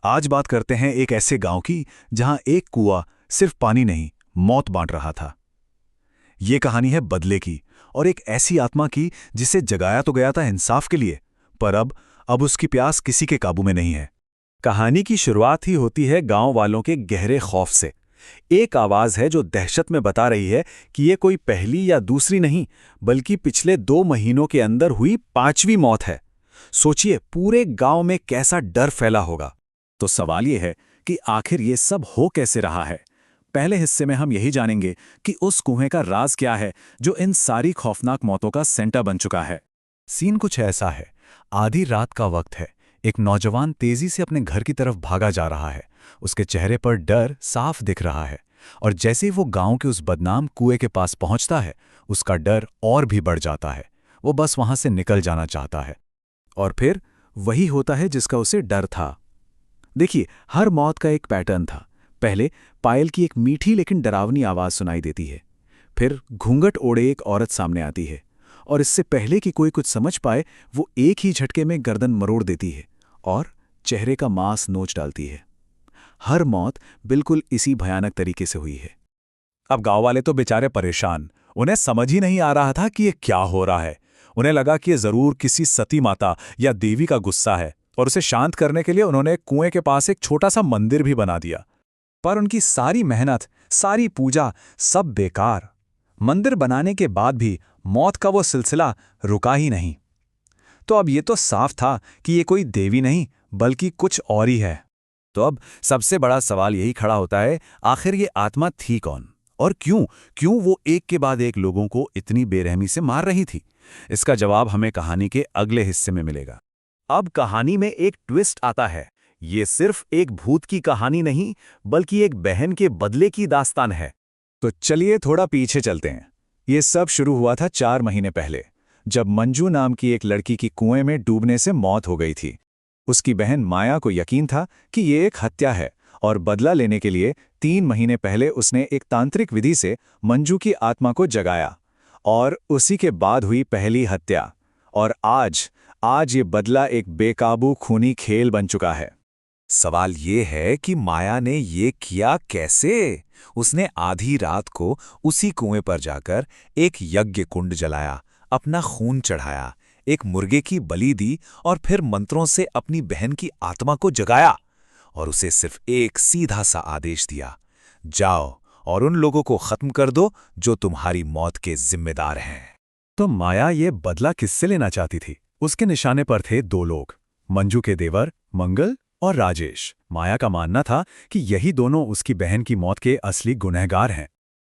आज बात करते हैं एक ऐसे गांव की जहां एक कुआं सिर्फ पानी नहीं, मौत बांट रहा था। ये कहानी है बदले की और एक ऐसी आत्मा की जिसे जगाया तो गया था इंसाफ के लिए, पर अब उसकी प्यास किसी के काबू में नहीं है। कहानी की शुरुआत ही होती है गांव वालों के गहरे खौफ से। एक आवाज है जो दहशत में बता रही है कि ये कोई पहली या दूसरी नहीं, बल्कि पिछले 2 महीनों के अंदर हुई 5वीं मौत है। सोचिए पूरे गांव में कैसा डर फैला होगा। तो सवाल ये है कि आखिर ये सब हो कैसे रहा है। पहले हिस्से में हम यही जानेंगे कि उस कुएं का राज क्या है जो इन सारी खौफनाक मौतों का सेंटर बन चुका है। सीन कुछ ऐसा है। आधी रात का वक्त है। एक नौजवान तेजी से अपने घर की तरफ भागा जा रहा है। उसके चेहरे पर डर साफ दिख रहा है, और जैसे ही वो गांव के उस बदनाम कुएं के पास पहुंचता है, उसका डर और भी बढ़ जाता है। वो बस वहां से निकल जाना चाहता है। और फिर वही होता है जिसका उसे डर था। देखिए, हर मौत का एक पैटर्न था। पहले पायल की एक मीठी लेकिन डरावनी आवाज सुनाई देती है। फिर घूंघट ओढ़े एक औरत सामने आती है, और इससे पहले कि कोई कुछ समझ पाए, वो एक ही झटके में गर्दन मरोड़ देती है और चेहरे का मांस नोच डालती है। हर मौत बिल्कुल इसी भयानक तरीके से हुई है। अब गांव वाले तो बेचारे परेशान। उन्हें समझ ही नहीं आ रहा था कि ये क्या हो रहा है। उन्हें लगा कि ये जरूर किसी सती माता या देवी का गुस्सा है, और उसे शांत करने के लिए उन्होंने कुएं के पास एक छोटा सा मंदिर भी बना दिया। पर उनकी सारी मेहनत, सारी पूजा, सब बेकार। मंदिर बनाने के बाद भी मौत का वो सिलसिला रुका ही नहीं। तो अब ये तो साफ था कि ये कोई देवी नहीं, बल्कि कुछ और ही है। तो अब सबसे बड़ा सवाल यही खड़ा होता है, आखिर ये आत्मा थी कौन और क्यों वो एक के बाद एक लोगों को इतनी बेरहमी से मार रही थी? इसका जवाब हमें कहानी के अगले हिस्से में मिलेगा। अब कहानी में एक ट्विस्ट आता है। ये सिर्फ एक भूत की कहानी नहीं, बल्कि एक बहन के बदले की दास्तान है। तो चलिए थोड़ा पीछे चलते हैं। ये सब शुरू हुआ था 4 महीने पहले, जब मंजू नाम की एक लड़की की कुएं में डूबने से मौत हो गई थी। उसकी बहन माया को यकीन था कि ये एक हत्या है, और बदला लेने के लिए 3 महीने पहले उसने एक तांत्रिक विधि से मंजू की आत्मा को जगाया, और उसी के बाद हुई पहली हत्या। और आज ये बदला एक बेकाबू खूनी खेल बन चुका है। सवाल ये है कि माया ने ये किया कैसे? उसने आधी रात को उसी कुएं पर जाकर एक यज्ञ कुंड जलाया, अपना खून चढ़ाया, एक मुर्गे की बलि दी, और फिर मंत्रों से अपनी बहन की आत्मा को जगाया, और उसे सिर्फ एक सीधा सा आदेश दिया, जाओ और उन लोगों को खत्म कर दो जो तुम्हारी मौत के जिम्मेदार हैं। तो माया ये बदला किससे लेना चाहती थी? उसके निशाने पर थे 2 लोग, मंजू के देवर मंगल और राजेश। माया का मानना था कि यही दोनों उसकी बहन की मौत के असली गुनहगार हैं।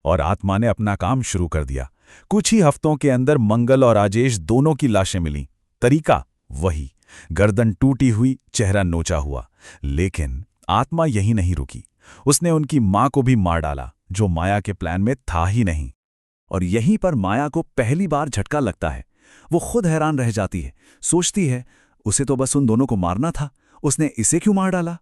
और आत्मा ने अपना काम शुरू कर दिया। कुछ ही हफ्तों के अंदर मंगल और राजेश दोनों की लाशें मिलीं। तरीका वही, गर्दन टूटी हुई, चेहरा नोचा हुआ। लेकिन आत्मा यही नहीं रुकी। उसने उनकी मां को भी मार डाला, जो माया के प्लान में था ही नहीं। और यहीं पर माया को पहली बार झटका लगता है। वो खुद हैरान रह जाती है। सोचती है, उसे तो बस उन दोनों को मारना था, उसने इसे क्यों मार डाला?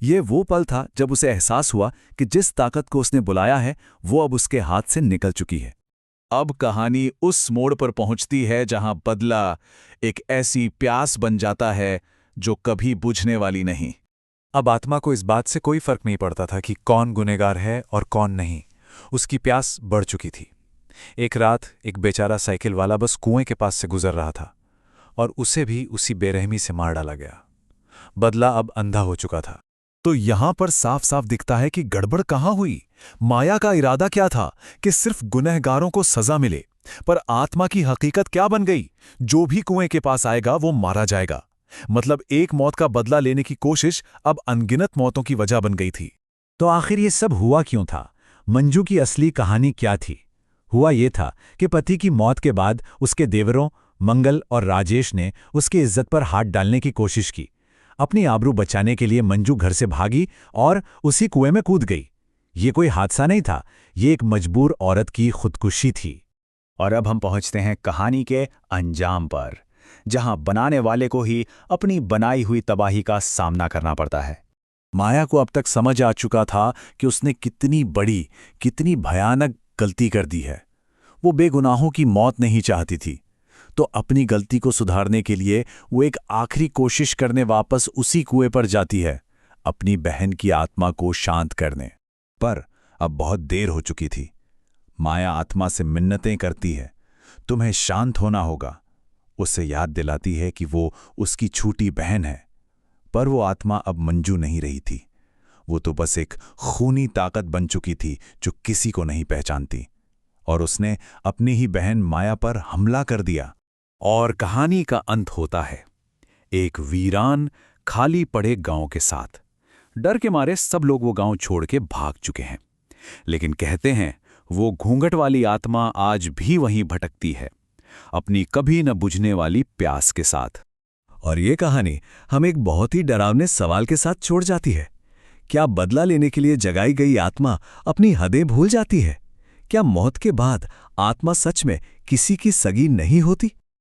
ये वो पल था जब उसे एहसास हुआ कि जिस ताकत को उसने बुलाया है, वो अब उसके हाथ से निकल चुकी है। अब कहानी उस मोड़ पर पहुंचती है जहां बदला एक ऐसी प्यास बन जाता है जो कभी बुझने वाली नहीं। अब आत्मा को इस बात से कोई फर्क नहीं पड़ता था कि कौन गुनहगार है और कौन नहीं। उसकी प्यास बढ़ चुकी थी। एक रात एक बेचारा साइकिल वाला बस कुएं के पास से गुजर रहा था, और उसे भी उसी बेरहमी से मार डाला गया। बदला अब अंधा हो चुका था। तो यहां पर साफ साफ दिखता है कि गड़बड़ कहां हुई। माया का इरादा क्या था कि सिर्फ गुनहगारों को सजा मिले, पर आत्मा की हकीकत क्या बन गई? जो भी कुएं के पास आएगा वो मारा जाएगा। मतलब एक मौत का बदला लेने की कोशिश अब अनगिनत मौतों की वजह बन गई थी। तो आखिर ये सब हुआ क्यों था? मंजू की असली कहानी क्या थी? हुआ ये था कि पति की मौत के बाद उसके देवरों मंगल और राजेश ने उसकी इज्जत पर हाथ डालने की कोशिश की। अपनी आबरू बचाने के लिए मंजू घर से भागी और उसी कुएं में कूद गई। ये कोई हादसा नहीं था, ये एक मजबूर औरत की खुदकुशी थी। और अब हम पहुंचते हैं कहानी के अंजाम पर, जहां बनाने वाले को ही अपनी बनाई हुई तबाही का सामना करना पड़ता है। माया को अब तक समझ आ चुका था कि उसने कितनी बड़ी, कितनी भयानक गलती कर दी है। वो बेगुनाहों की मौत नहीं चाहती थी, तो अपनी गलती को सुधारने के लिए वो एक आखिरी कोशिश करने वापस उसी कुएं पर जाती है, अपनी बहन की आत्मा को शांत करने। पर अब बहुत देर हो चुकी थी। माया आत्मा से मिन्नतें करती है, तुम्हें शांत होना होगा। उससे याद दिलाती है कि वो उसकी छूटी बहन है। पर वो आत्मा अब मंजू नहीं रही थी। वो तो बस एक खूनी ताकत बन चुकी थी जो किसी को नहीं पहचानती। और उसने अपनी ही बहन माया पर हमला कर दिया। और कहानी का अंत होता है एक वीरान, खाली पड़े गांव के साथ। डर के मारे सब लोग वो गांव छोड़ के भाग चुके हैं। लेकिन कहते हैं वो घूंघट वाली आत्मा आज भी वहीं भटकती है, अपनी कभी न बुझने वाली प्यास के साथ। और ये कहानी हम एक बहुत ही डरावने सवाल के साथ छोड़ जाती है। क्या बदला लेने के लिए जगाई गई आत्मा अपनी हदें भूल जाती है? क्या मौत के बाद आत्मा सच में किसी की सगी नहीं होती?